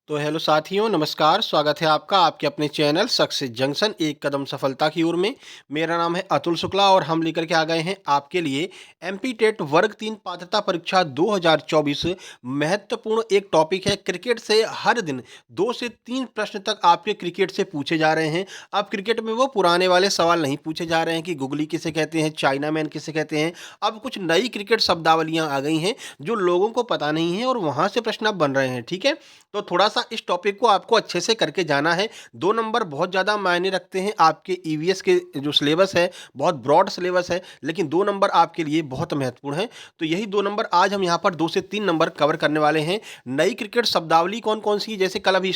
तो हेलो साथियों, नमस्कार। स्वागत है आपका आपके अपने चैनल सक्सेस जंक्शन एक कदम सफलता की ओर में। मेरा नाम है अतुल शुक्ला और हम लेकर के आ गए हैं आपके लिए एमपी टेट वर्ग 3 पात्रता परीक्षा 2024। महत्वपूर्ण एक टॉपिक है। क्रिकेट से हर दिन 2 से 3 प्रश्न तक आपके क्रिकेट से पूछे जा रहे हैं। अब क्रिकेट में वो पुराने वाले सवाल नहीं पूछे जा रहे हैं कि गुगली किसे कहते हैं, चाइना मैन किसे कहते हैं। अब कुछ नई क्रिकेट शब्दावलियाँ आ गई हैं जो लोगों को पता नहीं है और वहाँ से प्रश्न अब बन रहे हैं। ठीक है, तो थोड़ा-सा इस टॉपिक को आपको अच्छे से करके जाना है। 2 नंबर बहुत ज़्यादा मायने रखते हैं आपके ईवीएस के जो सिलेबस है, बहुत ब्रॉड सिलेबस है, लेकिन 2 नंबर आपके लिए बहुत महत्वपूर्ण हैं। तो यही 2 नंबर आज हम यहाँ पर 2 से 3 नंबर कवर करने वाले हैं। नई क्रिकेट शब्दावली कौन-कौन सी है, जैसे कल अभी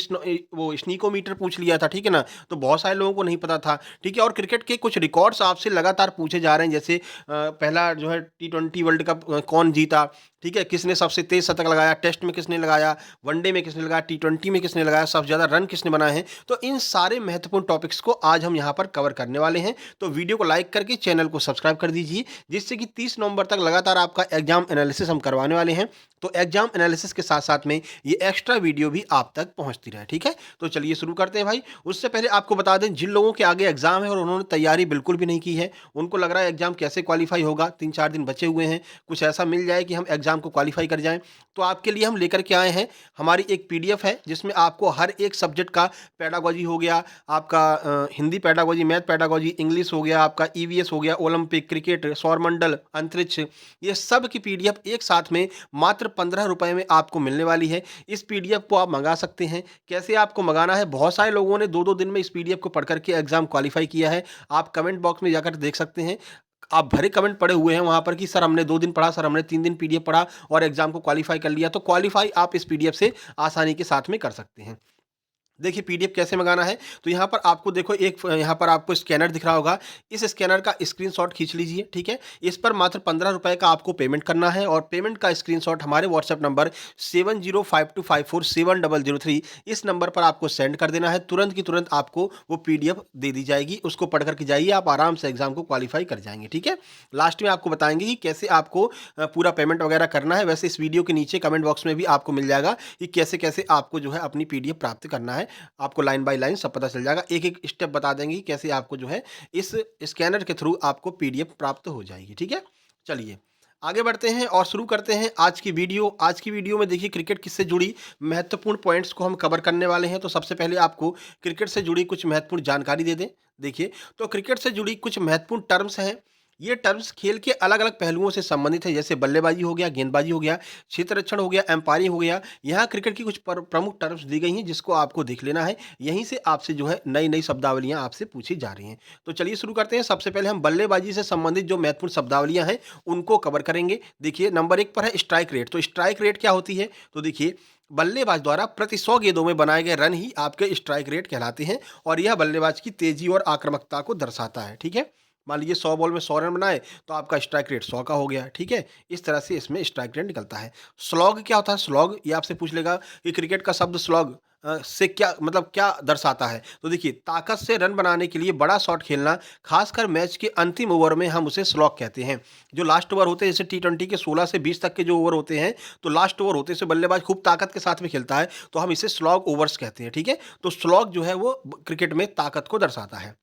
वो स्नीकोमीटर पूछ लिया था, ठीक है ना? तो बहुत सारे लोगों को नहीं पता था, ठीक है? और क्रिकेट के कुछ रिकॉर्ड्स आपसे लगातार पूछे जा रहे हैं, जैसे पहला जो है टी20 वर्ल्ड कप कौन जीता, ठीक है? किसने सबसे तेज़ शतक लगाया, टेस्ट में किसने लगाया, वनडे में किसने लगाया, टी20 में किसने लगाया, सबसे ज़्यादा रन किसने बनाए हैं। तो इन सारे महत्वपूर्ण टॉपिक्स को आज हम यहाँ पर कवर करने वाले हैं। तो वीडियो को लाइक करके चैनल को सब्सक्राइब कर दीजिए, जिससे कि 30 नवंबर तक लगातार आपका एग्जाम एनालिसिस हम करवाने वाले हैं। तो एग्जाम एनालिसिस के साथ-साथ में ये एक्स्ट्रा वीडियो भी आप तक पहुँचती रहे, ठीक है? तो चलिए शुरू करते हैं भाई। उससे पहले आपको बता दें, जिन लोगों के आगे एग्जाम है और उन्होंने तैयारी बिल्कुल भी नहीं की है, उनको लग रहा है एग्जाम कैसे क्वालीफाई होगा, 3-4 दिन बचे हुए हैं, कुछ ऐसा मिल जाए कि हम एग्जाम को क्वालीफाई कर जाएँ। तो आपके लिए हम लेकर के आए हैं हमारी एक पीडीएफ है, जिसमें आपको हर एक सब्जेक्ट का पेडागोजी हो गया, आपका Hindi pedagogy, math pedagogy, English हो गया, आपका ईवीएस हो गया, ओलंपिक, क्रिकेट, सौरमंडल, अंतरिक्ष, ये सब की पीडीएफ एक साथ में मात्र 15 रुपए में आपको मिलने वाली है। इस पीडीएफ को आप मंगा सकते हैं। कैसे आपको मंगाना है, बहुत सारे लोगों ने 2-2 दिन में इस पीडीएफ को पढ़ कर के एग्जाम क्वालीफाई किया है। आप कमेंट बॉक्स में जाकर देख सकते हैं। आप भरे कमेंट पड़े हुए हैं वहाँ पर कि सर हमने 2 दिन पढ़ा, सर हमने 3 दिन पीडीएफ पढ़ा और एग्जाम को क्वालीफाई कर लिया। तो क्वालीफाई आप इस पीडीएफ से आसानी के साथ में कर सकते हैं। देखिए पीडीएफ कैसे मंगाना है, तो यहाँ पर आपको देखो एक यहाँ पर आपको स्कैनर दिख रहा होगा। इस स्कैनर का स्क्रीनशॉट खींच लीजिए, ठीक है? इस पर मात्र 15 रुपए का आपको पेमेंट करना है और पेमेंट का स्क्रीनशॉट हमारे व्हाट्सएप नंबर 7052547003 इस नंबर पर आपको सेंड कर देना है। तुरंत की तुरंत आपको वो पीडीएफ दे दी जाएगी, उसको पढ़ कर के जाइए, आप आराम से एग्जाम को क्वालीफाई कर जाएँगे, ठीक है? लास्ट में आपको बताएँगे कि कैसे आपको पूरा पेमेंट वगैरह करना है। वैसे इस वीडियो के नीचे कमेंट बॉक्स में भी आपको मिल जाएगा कि कैसे-कैसे आपको जो है अपनी पीडीएफ प्राप्त करना है। आपको लाइन बाय लाइन सब पता चल जाएगा। एक-एक स्टेप बता देंगे कि कैसे आपको जो है इस स्कैनर के थ्रू आपको पीडीएफ प्राप्त हो जाएगी, ठीक है? चलिए, आगे बढ़ते हैं और शुरू करते हैं आज की वीडियो। आज की वीडियो में देखिए क्रिकेट किससे जुड़ी महत्वपूर्ण पॉइंट्स को हम कवर करने वाले हैं। तो सबसे पहले आपको क्रिकेट से जुड़ी कुछ महत्वपूर्ण जानकारी दे दें। देखिए, तो क्रिकेट से जुड़ी कुछ महत्वपूर्ण टर्म्स हैं। ये टर्म्स खेल के अलग-अलग पहलुओं से संबंधित है, जैसे बल्लेबाजी हो गया, गेंदबाजी हो गया, क्षेत्ररक्षण हो गया, एम्पायरिंग हो गया। यहाँ क्रिकेट की कुछ प्रमुख टर्म्स दी गई हैं जिसको आपको देख लेना है। यहीं से आपसे जो है नई-नई शब्दावलियाँ आपसे पूछी जा रही हैं। तो चलिए शुरू करते हैं। सबसे पहले हम बल्लेबाजी से संबंधित जो महत्वपूर्ण शब्दावलियाँ हैं उनको कवर करेंगे। देखिए नंबर 1 पर है स्ट्राइक रेट। तो स्ट्राइक रेट क्या होती है? तो देखिए बल्लेबाज द्वारा प्रति 100 गेंदों में बनाए गए रन ही आपके स्ट्राइक रेट कहलाते हैं और यह बल्लेबाज की तेज़ी और आक्रामकता को दर्शाता है, ठीक है? मान लीजिए 100 बॉल में 100 रन बनाए तो आपका स्ट्राइक रेट 100 का हो गया, ठीक है? इस तरह से इसमें स्ट्राइक रेट निकलता है। स्लॉग क्या होता है? स्लॉग ये आपसे पूछ लेगा कि क्रिकेट का शब्द स्लॉग से क्या मतलब क्या दर्शाता है? तो देखिए ताकत से रन बनाने के लिए बड़ा शॉट खेलना, खासकर मैच के अंतिम ओवर में हम उसे स्लॉग कहते हैं। जो लास्ट ओवर होते हैं जैसे टी20 के 16 से 20 तक के जो ओवर होते हैं, तो लास्ट ओवर होते हैं इसमें बल्लेबाज खूब ताकत के साथ में खेलता है, तो हम इसे स्लॉग ओवर्स कहते हैं, ठीक है? तो स्लॉग जो है वो क्रिकेट में ताकत को दर्शाता है।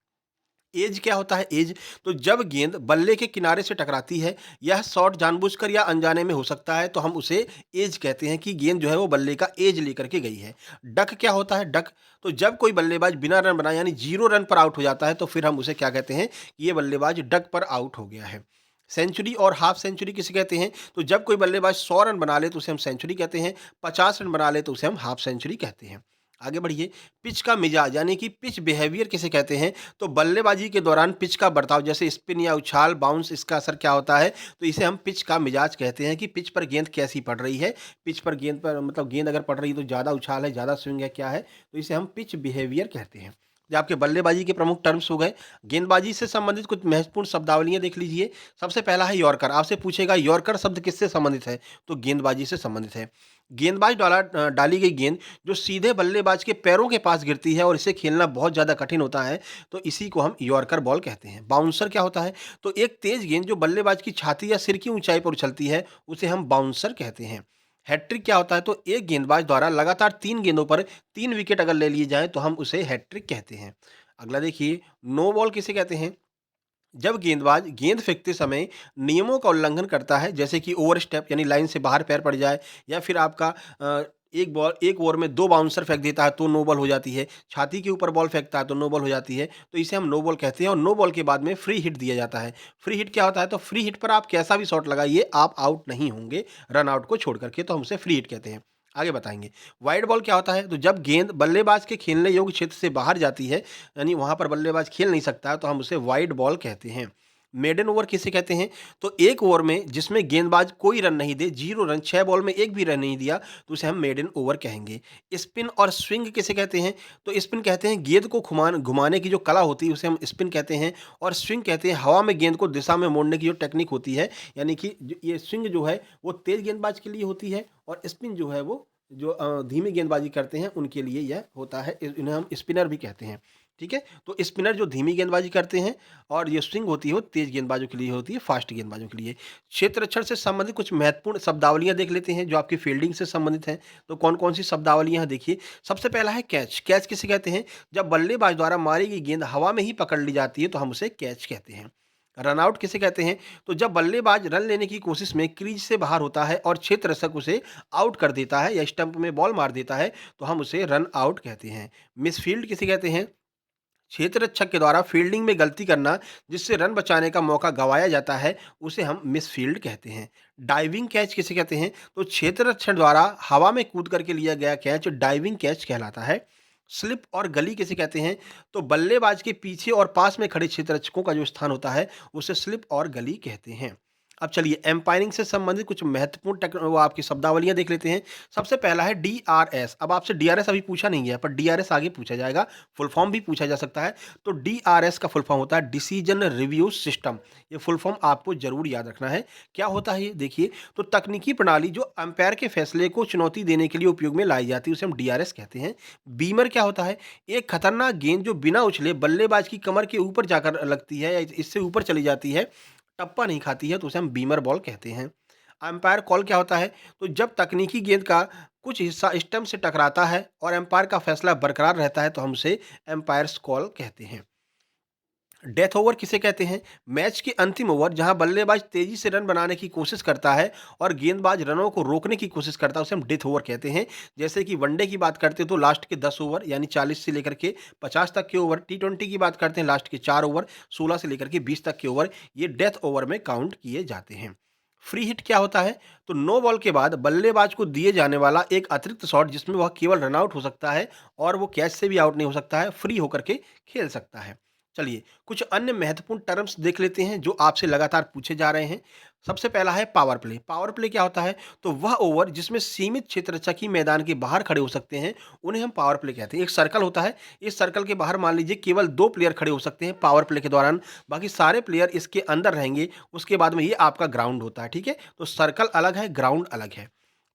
एज क्या होता है? एज तो जब गेंद बल्ले के किनारे से टकराती है, यह शॉट जानबूझकर या अनजाने में हो सकता है, तो हम उसे एज कहते हैं कि गेंद जो है वो बल्ले का एज लेकर के गई है। डक क्या होता है? डक तो जब कोई बल्लेबाज बिना रन बनाए यानी 0 रन पर आउट हो जाता है, तो फिर हम उसे क्या कहते हैं कि ये बल्लेबाज डक पर आउट हो गया है। सेंचुरी और हाफ सेंचुरी किसे कहते हैं? तो जब कोई बल्लेबाज 100 रन बना ले तो उसे हम सेंचुरी कहते हैं, 50 रन बना ले तो उसे हम हाफ सेंचुरी कहते हैं। आगे बढ़िए, पिच का मिजाज यानी कि पिच बिहेवियर किसे कहते हैं? तो बल्लेबाजी के दौरान पिच का बर्ताव जैसे स्पिन या उछाल, बाउंस इसका असर क्या होता है? तो इसे हम पिच का मिजाज कहते हैं कि पिच पर गेंद कैसी पड़ रही है। पिच पर गेंद पर मतलब गेंद अगर पड़ रही है तो ज़्यादा उछाल है, ज़्यादा स्विंग है, क्या है? तो इसे हम पिच बिहेवियर कहते हैं। ये आपके बल्लेबाजी के प्रमुख टर्म्स हो गए। गेंदबाजी से संबंधित कुछ महत्वपूर्ण शब्दावलियाँ देख लीजिए। सबसे पहला है यॉर्कर। आपसे पूछेगा यॉर्कर शब्द किससे संबंधित है? तो गेंदबाजी से संबंधित है। गेंदबाज द्वारा डाली गई गेंद जो सीधे बल्लेबाज के पैरों के पास गिरती है और इसे खेलना बहुत ज़्यादा कठिन होता है, तो इसी को हम यॉर्कर बॉल कहते हैं। बाउंसर क्या होता है? तो एक तेज गेंद जो बल्लेबाज की छाती या सिर की ऊंचाई पर उछलती है, उसे हम बाउंसर कहते हैं। हैट्रिक क्या होता है? तो एक गेंदबाज द्वारा लगातार 3 गेंदों पर 3 विकेट अगर ले लिए जाएँ तो हम उसे हैट्रिक कहते हैं। अगला देखिए, नो बॉल किसे कहते हैं? जब गेंदबाज गेंद फेंकते समय नियमों का उल्लंघन करता है, जैसे कि ओवर स्टेप यानी लाइन से बाहर पैर पड़ जाए, या फिर आपका एक ओवर में 2 बाउंसर फेंक देता है तो नो बॉल हो जाती है। छाती के ऊपर बॉल फेंकता है तो नो बॉल हो जाती है। तो इसे हम नो बॉल कहते हैं और नो बॉल के बाद में फ्री हिट दिया जाता है। फ्री हिट क्या होता है? तो फ्री हिट पर आप कैसा भी शॉट लगाइए, आप आउट नहीं होंगे, रन आउट को छोड़ करके, तो हम उसे फ्री हिट कहते हैं। आगे बताएँगे। वाइड बॉल क्या होता है? तो जब गेंद बल्लेबाज के खेलने योग्य क्षेत्र से बाहर जाती है, यानी वहाँ पर बल्लेबाज खेल नहीं सकता, तो हम उसे वाइड बॉल कहते हैं। मेडन ओवर किसे कहते हैं? तो एक ओवर में जिसमें गेंदबाज कोई रन नहीं दे, 0 रन, 6 बॉल में 1 भी रन नहीं दिया, तो उसे हम मेडन ओवर कहेंगे। स्पिन और स्विंग किसे कहते हैं? तो स्पिन कहते हैं गेंद को घुमाने की जो कला होती है, उसे हम स्पिन कहते हैं। और स्विंग कहते हैं हवा में गेंद को दिशा में मोड़ने की जो टेक्निक होती है, यानी कि ये स्विंग जो है वो तेज गेंदबाज के लिए होती है, और स्पिन जो है वो जो धीमी गेंदबाजी करते हैं उनके लिए यह होता है। इन्हें हम स्पिनर भी कहते हैं। ठीक है? तो स्पिनर जो धीमी गेंदबाजी करते हैं, और ये स्विंग होती है वो तेज गेंदबाजों के लिए होती है, फास्ट गेंदबाजों के लिए। क्षेत्र रक्षण से संबंधित कुछ महत्वपूर्ण शब्दावलियां देख लेते हैं जो आपकी फील्डिंग से संबंधित हैं। तो कौन कौन सी शब्दावलियां हैं देखिए। सबसे पहला है कैच। कैच किसे कहते हैं? जब बल्लेबाज द्वारा मारी गई गेंद हवा में ही पकड़ ली जाती है तो हम उसे कैच कहते हैं। रन आउट किसे कहते हैं? तो जब बल्लेबाज रन लेने की कोशिश में क्रीज से बाहर होता है और क्षेत्र रक्षक उसे आउट कर देता है या स्टंप में बॉल मार देता है, तो हम उसे रन आउट कहते हैं। मिसफील्ड किसे कहते हैं? क्षेत्र रक्षक के द्वारा फील्डिंग में गलती करना जिससे रन बचाने का मौका गंवाया जाता है, उसे हम मिसफील्ड कहते हैं। डाइविंग कैच किसे कहते हैं? तो क्षेत्र रक्षण द्वारा हवा में कूद करके लिया गया कैच डाइविंग कैच कहलाता है। स्लिप और गली किसे कहते हैं? तो बल्लेबाज के पीछे और पास में खड़े क्षेत्र रक्षकों का जो स्थान होता है, उसे स्लिप और गली कहते हैं। अब चलिए एम्पायरिंग से संबंधित कुछ महत्वपूर्ण वो आपकी शब्दावलियां देख लेते हैं। सबसे पहला है डीआरएस। अब आपसे डीआरएस अभी पूछा नहीं गया, पर डीआरएस आगे पूछा जाएगा। फुल फॉर्म भी पूछा जा सकता है। तो डीआरएस का फुल फॉर्म होता है डिसीजन रिव्यू सिस्टम। ये फुल फॉर्म आपको जरूर याद रखना है। क्या होता है ये देखिए। तो तकनीकी प्रणाली जो अंपायर के फैसले को चुनौती देने के लिए उपयोग में लाई जाती है, उसे हम डीआरएस कहते हैं। बीमर क्या होता है? एक खतरनाक गेंद जो बिना उछले बल्लेबाज की कमर के ऊपर जाकर लगती है या इससे ऊपर चली जाती है, टप्पा नहीं खाती है, तो उसे हम बीमर बॉल कहते हैं। अंपायर कॉल क्या होता है? तो जब तकनीकी गेंद का कुछ हिस्सा स्टंप से टकराता है और अंपायर का फैसला बरकरार रहता है, तो हम उसे अंपायर्स कॉल कहते हैं। डेथ ओवर किसे कहते हैं? मैच के अंतिम ओवर जहां बल्लेबाज तेजी से रन बनाने की कोशिश करता है और गेंदबाज रनों को रोकने की कोशिश करता है, उसे हम डेथ ओवर कहते हैं। जैसे कि वनडे की बात करते हैं तो लास्ट के 10 ओवर यानी 40 से लेकर के 50 तक के ओवर, टी20 की बात करते हैं लास्ट के 4 ओवर 16 से लेकर के 20 तक के ओवर, ये डेथ ओवर में काउंट किए जाते हैं। फ्री हिट क्या होता है? तो नो बॉल के बाद बल्लेबाज को दिए जाने वाला एक अतिरिक्त शॉट जिसमें वह केवल रन आउट हो सकता है और वो कैच से भी आउट नहीं हो सकता है, फ्री होकर के खेल सकता है। चलिए कुछ अन्य महत्वपूर्ण टर्म्स देख लेते हैं जो आपसे लगातार पूछे जा रहे हैं। सबसे पहला है पावर प्ले। पावर प्ले क्या होता है? तो वह ओवर जिसमें सीमित क्षेत्र रक्षक ही मैदान के बाहर खड़े हो सकते हैं, उन्हें हम पावर प्ले कहते हैं। एक सर्कल होता है, इस सर्कल के बाहर मान लीजिए केवल 2 प्लेयर खड़े हो सकते हैं पावर प्ले के दौरान, बाकी सारे प्लेयर इसके अंदर रहेंगे। उसके बाद में ये आपका ग्राउंड होता है, ठीक है? तो सर्कल अलग है, ग्राउंड अलग है।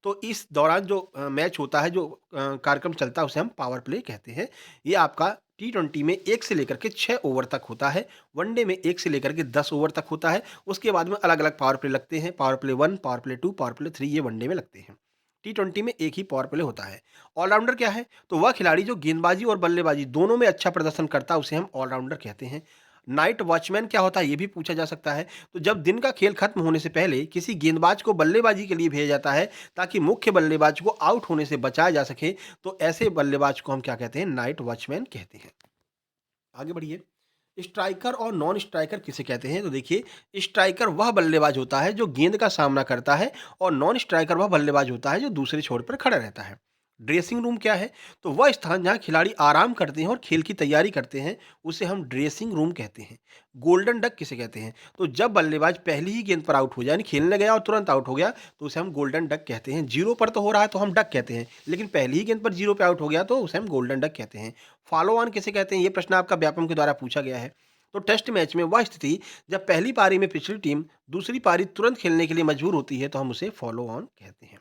तो इस दौरान जो मैच होता है, जो कार्यक्रम चलता है, उसे हम पावर प्ले कहते हैं। ये आपका टी20 में 1 से लेकर के 6 ओवर तक होता है, वनडे में 1 से लेकर के 10 ओवर तक होता है। उसके बाद में अलग-अलग पावर प्ले लगते हैं, power play 1, power play 2, power play 3, ये वनडे में लगते हैं। टी20 में एक ही पावर प्ले होता है। ऑलराउंडर क्या है? तो वह खिलाड़ी जो गेंदबाजी और बल्लेबाजी दोनों में अच्छा प्रदर्शन करता है, उसे हम ऑलराउंडर कहते हैं। नाइट वॉचमैन क्या होता है? ये भी पूछा जा सकता है। तो जब दिन का खेल खत्म होने से पहले किसी गेंदबाज को बल्लेबाजी के लिए भेजा जाता है ताकि मुख्य बल्लेबाज को आउट होने से बचाया जा सके, तो ऐसे बल्लेबाज को हम क्या कहते हैं? नाइट वॉचमैन कहते हैं। आगे बढ़िए। स्ट्राइकर और नॉन स्ट्राइकर किसे कहते हैं? तो देखिए, स्ट्राइकर वह बल्लेबाज होता है जो गेंद का सामना करता है और नॉन स्ट्राइकर वह बल्लेबाज होता है जो दूसरे छोर पर खड़ा रहता है। ड्रेसिंग रूम क्या है? तो वह स्थान जहाँ खिलाड़ी आराम करते हैं और खेल की तैयारी करते हैं, उसे हम ड्रेसिंग रूम कहते हैं। गोल्डन डक किसे कहते हैं? तो जब बल्लेबाज पहली ही गेंद पर आउट हो जाए, यानी खेलने गया और तुरंत आउट हो गया, तो उसे हम गोल्डन डक कहते हैं। जीरो पर तो हो रहा है तो हम डक कहते हैं, लेकिन पहली ही गेंद पर जीरो पे आउट हो गया तो उसे हम गोल्डन डक कहते हैं। फॉलो ऑन किसे कहते हैं? ये प्रश्न आपका व्यापम के द्वारा पूछा गया है। तो टेस्ट मैच में वह स्थिति जब पहली पारी में पिछली टीम दूसरी पारी तुरंत खेलने के लिए मजबूर होती है, तो हम उसे फॉलो ऑन कहते हैं।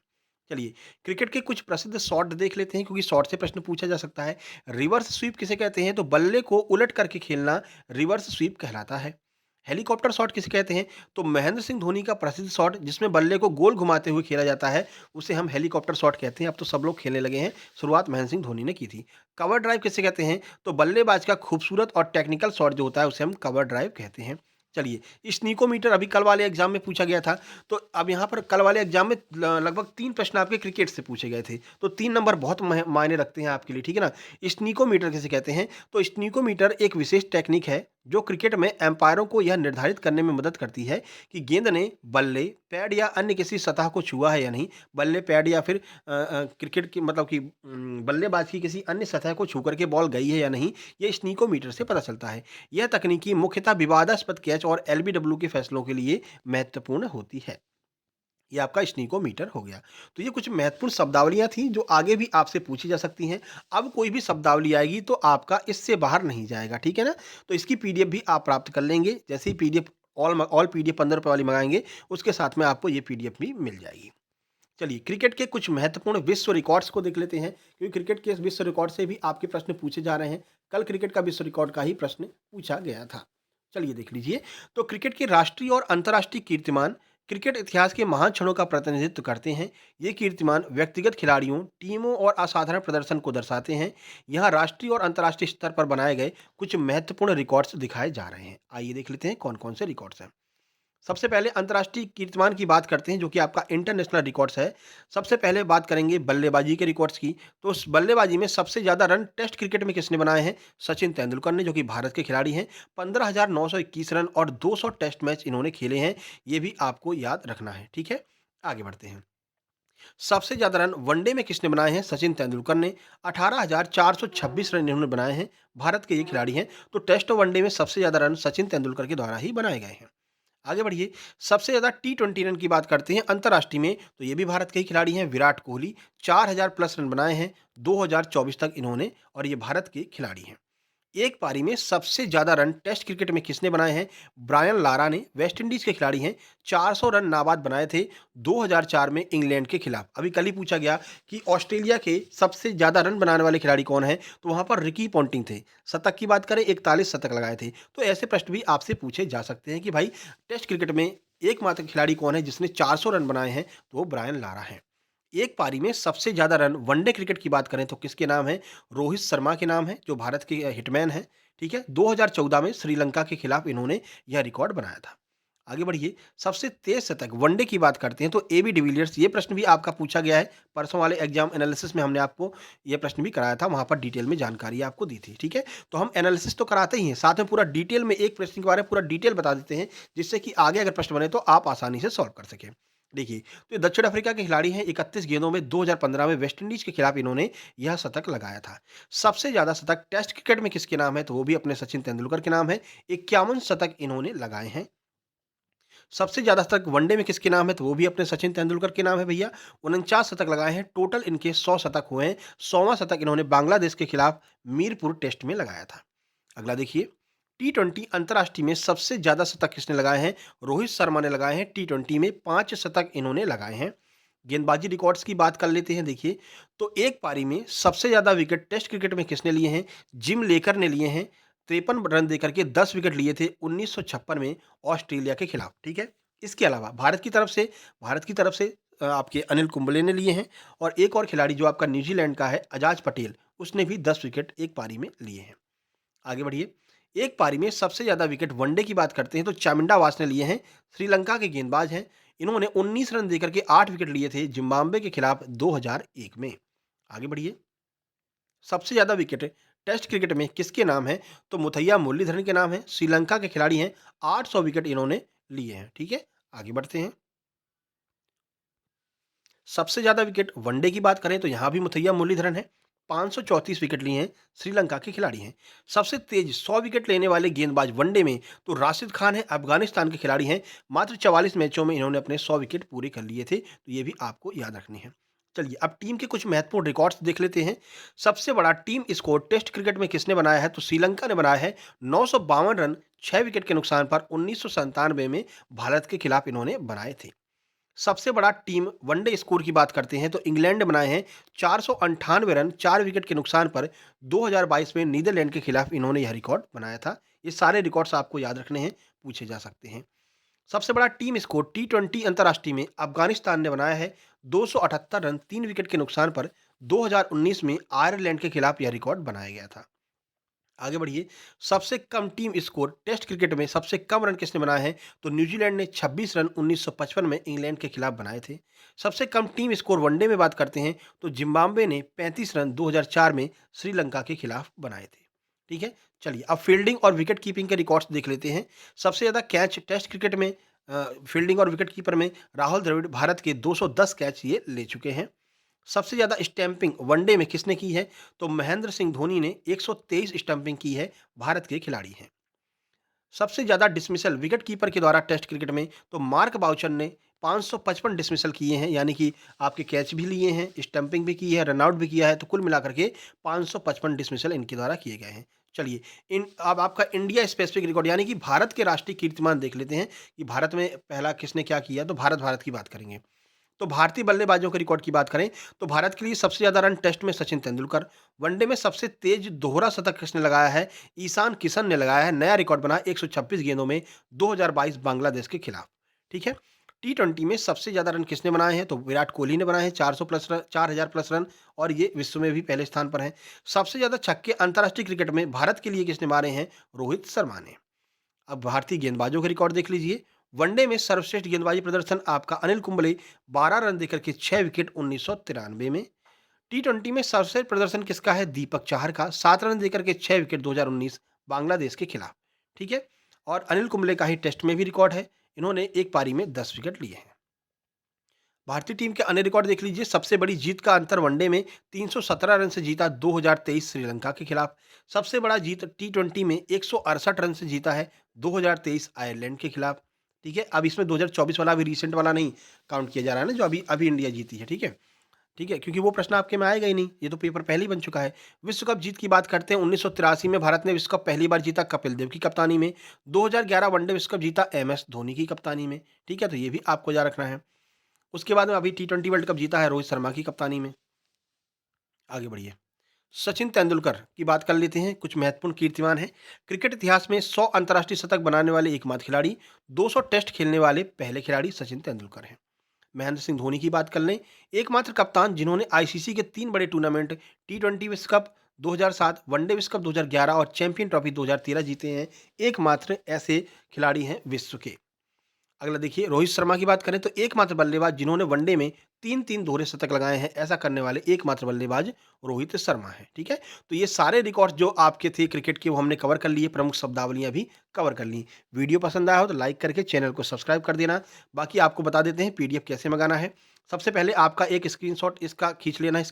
चलिए, क्रिकेट के कुछ प्रसिद्ध शॉट देख लेते हैं क्योंकि शॉट से प्रश्न पूछा जा सकता है। रिवर्स स्वीप किसे कहते हैं? तो बल्ले को उलट करके खेलना रिवर्स स्वीप कहलाता है। हेलीकॉप्टर शॉट किसे कहते हैं? तो महेंद्र सिंह धोनी का प्रसिद्ध शॉट जिसमें बल्ले को गोल घुमाते हुए खेला जाता है, उसे हम हेलीकॉप्टर शॉट कहते हैं। अब तो सब लोग खेलने लगे हैं, शुरुआत महेंद्र सिंह धोनी ने की थी। कवर ड्राइव किसे कहते हैं? तो बल्लेबाज का खूबसूरत और टेक्निकल शॉट जो होता है उसे हम कवर ड्राइव कहते हैं। चलिए, स्नीकोमीटर अभी कल वाले एग्जाम में पूछा गया था, तो अब यहाँ पर कल वाले एग्जाम में लगभग 3 प्रश्न आपके क्रिकेट से पूछे गए थे, तो 3 नंबर बहुत मायने रखते हैं आपके लिए, ठीक है ना? स्नीकोमीटर किसे कहते हैं? तो स्नीकोमीटर एक विशेष टेक्निक है जो क्रिकेट में एम्पायरों को यह निर्धारित करने में मदद करती है कि गेंद ने बल्ले, पैड या अन्य किसी सतह को छुआ है या नहीं। बल्ले, पैड या फिर क्रिकेट की मतलब कि बल्लेबाज की किसी अन्य सतह को छू करके बॉल गई है या नहीं, ये स्नीकोमीटर से पता चलता है। यह तकनीकी मुख्यतः विवादास्पद कैच और एलबीडब्ल्यू के फैसलों के लिए महत्वपूर्ण होती है। ये आपका स्नीकोमीटर हो गया। तो ये कुछ महत्वपूर्ण शब्दावलियाँ थी जो आगे भी आपसे पूछी जा सकती हैं। अब कोई भी शब्दावली आएगी तो आपका इससे बाहर नहीं जाएगा, ठीक है ना? तो इसकी पीडीएफ भी आप प्राप्त कर लेंगे। जैसे ही पीडीएफ ऑल पीडीएफ ₹15 वाली मँगाएँगे, उसके साथ में आपको ये पीडीएफ भी मिल जाएगी। चलिए, क्रिकेट के कुछ महत्वपूर्ण विश्व रिकॉर्ड्स को देख लेते हैं, क्योंकि क्रिकेट के इस विश्व रिकॉर्ड से भी आपके प्रश्न पूछे जा रहे हैं। कल क्रिकेट का विश्व रिकॉर्ड का ही प्रश्न पूछा गया था। चलिए देख लीजिए, तो क्रिकेट के राष्ट्रीय और अंतर्राष्ट्रीय कीर्तिमान क्रिकेट इतिहास के महान क्षणों का प्रतिनिधित्व करते हैं। ये कीर्तिमान व्यक्तिगत खिलाड़ियों, टीमों और असाधारण प्रदर्शन को दर्शाते हैं। यहाँ राष्ट्रीय और अंतर्राष्ट्रीय स्तर पर बनाए गए कुछ महत्वपूर्ण रिकॉर्ड्स दिखाए जा रहे हैं। आइए देख लेते हैं कौन-कौन से रिकॉर्ड्स हैं। सबसे पहले अंतर्राष्ट्रीय कीर्तिमान की बात करते हैं जो कि आपका इंटरनेशनल रिकॉर्ड्स है। सबसे पहले बात करेंगे बल्लेबाजी के रिकॉर्ड्स की। तो उस बल्लेबाजी में सबसे ज़्यादा रन टेस्ट क्रिकेट में किसने बनाए हैं? सचिन तेंदुलकर ने, जो कि भारत के खिलाड़ी हैं। 15,921 रन और 200 टेस्ट मैच इन्होंने खेले हैं। ये भी आपको याद रखना है, ठीक है? आगे बढ़ते हैं। सबसे ज़्यादा रन वनडे में किसने बनाए हैं? सचिन तेंदुलकर ने। 18,426 रन इन्होंने बनाए हैं। भारत के ये खिलाड़ी हैं। तो टेस्ट और वनडे में सबसे ज़्यादा रन सचिन तेंदुलकर के द्वारा ही बनाए गए हैं। आगे बढ़िए, सबसे ज़्यादा टी20 रन की बात करते हैं अंतर्राष्ट्रीय में, तो ये भी भारत के ही खिलाड़ी हैं, विराट कोहली। 4,000 प्लस रन बनाए हैं 2024 तक इन्होंने, और ये भारत के खिलाड़ी हैं। एक पारी में सबसे ज़्यादा रन टेस्ट क्रिकेट में किसने बनाए हैं? ब्रायन लारा ने, वेस्ट इंडीज़ के खिलाड़ी हैं। 400 रन नाबाद बनाए थे 2004 में इंग्लैंड के खिलाफ। अभी कल ही पूछा गया कि ऑस्ट्रेलिया के सबसे ज़्यादा रन बनाने वाले खिलाड़ी कौन हैं? तो वहाँ पर रिकी पॉन्टिंग थे। शतक की बात करें, 41 शतक लगाए थे। तो ऐसे प्रश्न भी आपसे पूछे जा सकते हैं कि भाई टेस्ट क्रिकेट में एकमात्र खिलाड़ी कौन है जिसने 400 रन बनाए हैं? तो वो ब्रायन लारा हैं। एक पारी में सबसे ज़्यादा रन वनडे क्रिकेट की बात करें तो किसके नाम है? रोहित शर्मा के नाम है, जो भारत के हिटमैन हैं, ठीक है? 2014 में श्रीलंका के खिलाफ इन्होंने यह रिकॉर्ड बनाया था। आगे बढ़िए, सबसे तेज शतक वनडे की बात करते हैं तो एबी डिविलियर्स। ये प्रश्न भी आपका पूछा गया है, परसों वाले एग्जाम एनालिसिस में हमने आपको ये प्रश्न भी कराया था, वहाँ पर डिटेल में जानकारी आपको दी थी, ठीक है? तो हम एनालिसिस तो कराते ही हैं, साथ में पूरा डिटेल में एक प्रश्न के बारे में पूरा डिटेल बता देते हैं, जिससे कि आगे अगर प्रश्न बने तो आप आसानी से सॉल्व कर सकें। देखिए, तो ये दक्षिण अफ्रीका के खिलाड़ी हैं। 31 गेंदों में 2015 में वेस्टइंडीज के खिलाफ इन्होंने यह शतक लगाया था। सबसे ज़्यादा शतक टेस्ट क्रिकेट में किसके नाम है? तो वो भी अपने सचिन तेंदुलकर के नाम है। 51 शतक इन्होंने लगाए हैं। सबसे ज़्यादा शतक वनडे में किसके नाम है? तो वो भी अपने सचिन तेंदुलकर के नाम है भैया। 49 शतक लगाए हैं। टोटल इनके 100 शतक हुए हैं। 100वां शतक इन्होंने बांग्लादेश के खिलाफ मीरपुर टेस्ट में लगाया था। अगला देखिए, टी20 अंतर्राष्ट्रीय में सबसे ज़्यादा शतक किसने लगाए हैं? रोहित शर्मा ने लगाए हैं। टी20 में 5 शतक इन्होंने लगाए हैं। गेंदबाजी रिकॉर्ड्स की बात कर लेते हैं। देखिए, तो एक पारी में सबसे ज़्यादा विकेट टेस्ट क्रिकेट में किसने लिए हैं? जिम लेकर ने लिए हैं। 53 रन देकर के 10 विकेट लिए थे 1956 में ऑस्ट्रेलिया के खिलाफ, ठीक है? इसके अलावा भारत की तरफ से आपके अनिल कुंबले ने लिए हैं, और एक और खिलाड़ी जो आपका न्यूजीलैंड का है अजाज पटेल, उसने भी 10 विकेट एक पारी में लिए हैं। आगे बढ़िए, एक पारी में सबसे ज़्यादा विकेट वनडे की बात करते हैं तो चामिंडा वास ने लिए हैं। श्रीलंका के गेंदबाज हैं। इन्होंने 19 रन देकर के 8 विकेट लिए थे जिम्बाब्वे के खिलाफ 2001 में। आगे बढ़िए, सबसे ज़्यादा विकेट टेस्ट क्रिकेट में किसके नाम है? तो मुथैया मुरलीधरन के नाम है। श्रीलंका के खिलाड़ी हैं। 800 विकेट इन्होंने लिए हैं, ठीक है? आगे बढ़ते हैं। सबसे ज़्यादा विकेट वनडे की बात करें तो यहाँ भी मुथैया मुरलीधरन है। 534 विकेट लिए हैं, श्रीलंका के खिलाड़ी हैं। सबसे तेज 100 विकेट लेने वाले गेंदबाज वनडे में तो राशिद खान है, अफगानिस्तान के खिलाड़ी हैं। मात्र 44 मैचों में इन्होंने अपने 100 विकेट पूरे कर लिए थे, तो ये भी आपको याद रखनी है। चलिए, अब टीम के कुछ महत्वपूर्ण रिकॉर्ड्स देख लेते हैं। सबसे बड़ा टीम स्कोर टेस्ट क्रिकेट में किसने बनाया है? तो श्रीलंका ने बनाया है 952 रन 6 विकेट के नुकसान पर 1997 में भारत के खिलाफ इन्होंने बनाए थे। सबसे बड़ा टीम वनडे स्कोर की बात करते हैं तो इंग्लैंड ने बनाए हैं 498 रन 4 विकेट के नुकसान पर। 2022 में नीदरलैंड के खिलाफ इन्होंने यह रिकॉर्ड बनाया था। ये सारे रिकॉर्ड्स आपको याद रखने हैं, पूछे जा सकते हैं। सबसे बड़ा टीम स्कोर टी20 अंतर्राष्ट्रीय में अफगानिस्तान ने बनाया है 278 रन 3 विकेट के नुकसान पर। 2019 में आयरलैंड के खिलाफ यह रिकॉर्ड बनाया गया था। आगे बढ़िए। सबसे कम टीम स्कोर टेस्ट क्रिकेट में सबसे कम रन किसने बनाए हैं तो न्यूजीलैंड ने 26 रन 1955 में इंग्लैंड के खिलाफ बनाए थे। सबसे कम टीम स्कोर वनडे में बात करते हैं तो जिम्बाब्वे ने 35 रन 2004 में श्रीलंका के खिलाफ बनाए थे। ठीक है, चलिए अब फील्डिंग और विकेट कीपिंग के रिकॉर्ड्स देख लेते हैं। सबसे ज़्यादा कैच टेस्ट क्रिकेट में फील्डिंग और विकेट कीपर में राहुल द्रविड़ भारत के 210 कैच ये ले चुके हैं। सबसे ज़्यादा स्टैंपिंग वनडे में किसने की है तो महेंद्र सिंह धोनी ने 123 स्टंपिंग की है, भारत के खिलाड़ी हैं। सबसे ज़्यादा डिसमिसल विकेट कीपर के द्वारा टेस्ट क्रिकेट में तो मार्क बाउचर ने 555 डिसमिसल किए हैं, यानी कि आपके कैच भी लिए हैं, स्टंपिंग भी की है, रनआउट भी किया है, तो कुल मिलाकर के 555 डिसमिसल इनके द्वारा किए गए हैं। चलिए इन अब आपका इंडिया स्पेसिफिक रिकॉर्ड यानी कि भारत के राष्ट्रीय कीर्तिमान देख लेते हैं कि भारत में पहला किसने क्या किया, तो भारत भारत की बात करेंगे। तो भारतीय बल्लेबाजों के रिकॉर्ड की बात करें तो भारत के लिए सबसे ज़्यादा रन टेस्ट में सचिन तेंदुलकर। वनडे में सबसे तेज दोहरा शतक किसने लगाया है, ईशान किशन ने लगाया है। नया रिकॉर्ड बना 126 गेंदों में 2022 बांग्लादेश के खिलाफ। ठीक है, टी20 में सबसे ज़्यादा रन किसने बनाए हैं तो विराट कोहली ने बनाए हैं 400 प्लस रन, 4000 प्लस रन, और ये विश्व में भी पहले स्थान पर हैं। सबसे ज़्यादा छक्के अंतर्राष्ट्रीय क्रिकेट में भारत के लिए किसने मारे हैं, रोहित शर्मा ने। अब भारतीय गेंदबाजों के रिकॉर्ड देख लीजिए। वनडे में सर्वश्रेष्ठ गेंदबाजी प्रदर्शन आपका अनिल कुंबले 12 रन देकर के 6 विकेट 1993 में। टी20 में सर्वश्रेष्ठ प्रदर्शन किसका है, दीपक चाहर का 7 रन देकर के 6 विकेट 2019 बांग्लादेश के खिलाफ। ठीक है, और अनिल कुंबले का ही टेस्ट में भी रिकॉर्ड है, इन्होंने एक पारी में 10 विकेट लिए हैं। भारतीय टीम के अन्य रिकॉर्ड देख लीजिए। सबसे बड़ी जीत का अंतर वनडे में 317 रन से जीता 2023 श्रीलंका के खिलाफ। सबसे बड़ा जीत टी20 में 168 रन से जीता है 2023 आयरलैंड के खिलाफ। ठीक है, अब इसमें 2024 वाला भी रिसेंट वाला नहीं काउंट किया जा रहा है ना, जो अभी अभी इंडिया जीती है। ठीक है, ठीक है, क्योंकि वो प्रश्न आपके में आएगा ही नहीं, ये तो पेपर पहले ही बन चुका है। विश्व कप जीत की बात करते हैं। 1983 में भारत ने विश्व कप पहली बार जीता कपिल देव की कप्तानी में। 2011 वनडे विश्व कप जीता MS धोनी की कप्तानी में। ठीक है, तो ये भी आपको याद रखना है। उसके बाद में अभी टी20 वर्ल्ड कप जीता है रोहित शर्मा की कप्तानी में। आगे बढ़िए। सचिन तेंदुलकर की बात कर लेते हैं। कुछ महत्वपूर्ण कीर्तिमान हैं। क्रिकेट इतिहास में 100 अंतर्राष्ट्रीय शतक बनाने वाले एकमात्र खिलाड़ी, 200 टेस्ट खेलने वाले पहले खिलाड़ी सचिन तेंदुलकर हैं। महेंद्र सिंह धोनी की बात कर लें, एकमात्र कप्तान जिन्होंने आईसीसी के 3 बड़े टूर्नामेंट टी20 विश्व कप 2007, वनडे विश्व कप 2011 और चैंपियन ट्रॉफी 2013 जीते हैं। एकमात्र ऐसे खिलाड़ी हैं विश्व के। अगला देखिए, रोहित शर्मा की बात करें तो एकमात्र बल्लेबाज जिन्होंने वनडे में 3-3 दोहरे शतक लगाए हैं, ऐसा करने वाले एकमात्र बल्लेबाज रोहित शर्मा हैं। ठीक है, तो ये सारे रिकॉर्ड जो आपके थे क्रिकेट के वो हमने कवर कर लिए, प्रमुख शब्दावलियां भी कवर कर ली। वीडियो पसंद आया हो तो लाइक करके चैनल को सब्सक्राइब कर देना। बाकी आपको बता देते हैं पीडीएफ कैसे मंगाना है। सबसे पहले आपका एक स्क्रीनशॉट इसका खींच लेना है,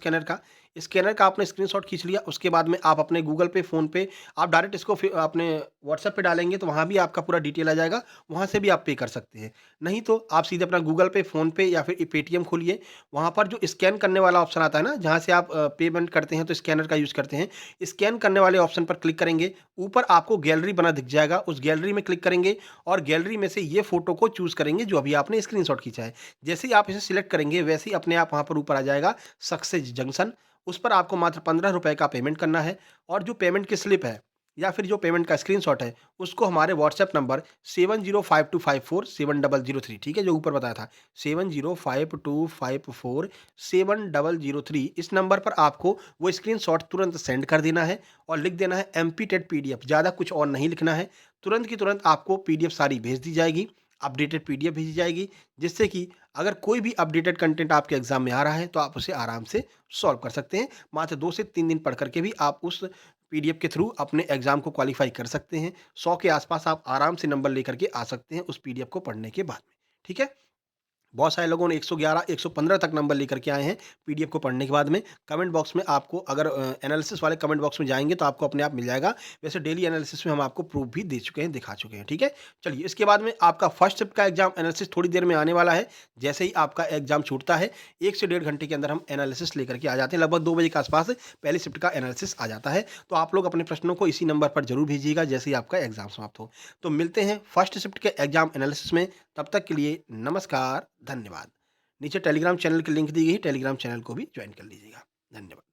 स्कैनर का आपने स्क्रीनशॉट खींच लिया। उसके बाद में आप अपने गूगल पे, फ़ोन पे आप डायरेक्ट इसको अपने व्हाट्सएप पे डालेंगे तो वहाँ भी आपका पूरा डिटेल आ जाएगा, वहाँ से भी आप पे कर सकते हैं। नहीं तो आप सीधे अपना गूगल पे, फ़ोन पे या फिर पेटीएम खोलिए। वहाँ पर जो स्कैन करने वाला ऑप्शन आता है ना, जहाँ से आप पेमेंट करते हैं तो स्कैनर का यूज़ करते हैं। स्कैन करने वाले ऑप्शन पर क्लिक करेंगे, ऊपर आपको गैलरी बना दिख जाएगा, उस गैलरी में क्लिक करेंगे और गैलरी में से ये फ़ोटो को चूज़ करेंगे जो अभी आपने स्क्रीनशॉट खींचा है। जैसे ही आप इसे सिलेक्ट करेंगे वैसे ही अपने आप वहाँ पर ऊपर आ जाएगा सक्सेस जंक्शन। उस पर आपको मात्र 15 रुपए का पेमेंट करना है, और जो पेमेंट की स्लिप है या फिर जो पेमेंट का स्क्रीनशॉट है उसको हमारे व्हाट्सएप नंबर 7052547003, ठीक है, जो ऊपर बताया था 7052547003, इस नंबर पर आपको वो स्क्रीनशॉट तुरंत सेंड कर देना है और लिख देना है एमपी-टेट पीडीएफ। ज़्यादा कुछ और नहीं लिखना है, तुरंत की तुरंत आपको पीडीएफ सारी भेज दी जाएगी, अपडेटेड पीडीएफ भेजी जाएगी, जिससे कि अगर कोई भी अपडेटेड कंटेंट आपके एग्जाम में आ रहा है तो आप उसे आराम से सॉल्व कर सकते हैं। मात्र 2 से 3 दिन पढ़ करके भी आप उस पीडीएफ के थ्रू अपने एग्जाम को क्वालिफाई कर सकते हैं। 100 के आसपास आप आराम से नंबर लेकर के आ सकते हैं उस पीडीएफ को पढ़ने के बाद में। ठीक है, बहुत सारे लोगों ने 111, 115 तक नंबर लेकर के आए हैं पीडीएफ को पढ़ने के बाद में। कमेंट बॉक्स में आपको अगर एनालिसिस वाले कमेंट बॉक्स में जाएंगे तो आपको अपने आप मिल जाएगा। वैसे डेली एनालिसिस में हम आपको प्रूफ भी दे चुके हैं, दिखा चुके हैं। ठीक है, चलिए इसके बाद में आपका फर्स्ट शिफ्ट का एग्जाम एनालिसिस थोड़ी देर में आने वाला है। जैसे ही आपका एग्जाम छूटता है 1 से 1.5 घंटे के अंदर हम एनालिसिस लेकर के आ जाते हैं। लगभग 2 बजे के आसपास पहली शिफ्ट का एनालिसिस आ जाता है। तो आप लोग अपने प्रश्नों को इसी नंबर पर जरूर भेजिएगा जैसे ही आपका एग्जाम समाप्त हो। तो मिलते हैं फर्स्ट शिफ्ट के एग्जाम एनालिसिस में, तब तक के लिए नमस्कार, धन्यवाद। नीचे टेलीग्राम चैनल की लिंक दी गई है, टेलीग्राम चैनल को भी ज्वाइन कर लीजिएगा। धन्यवाद।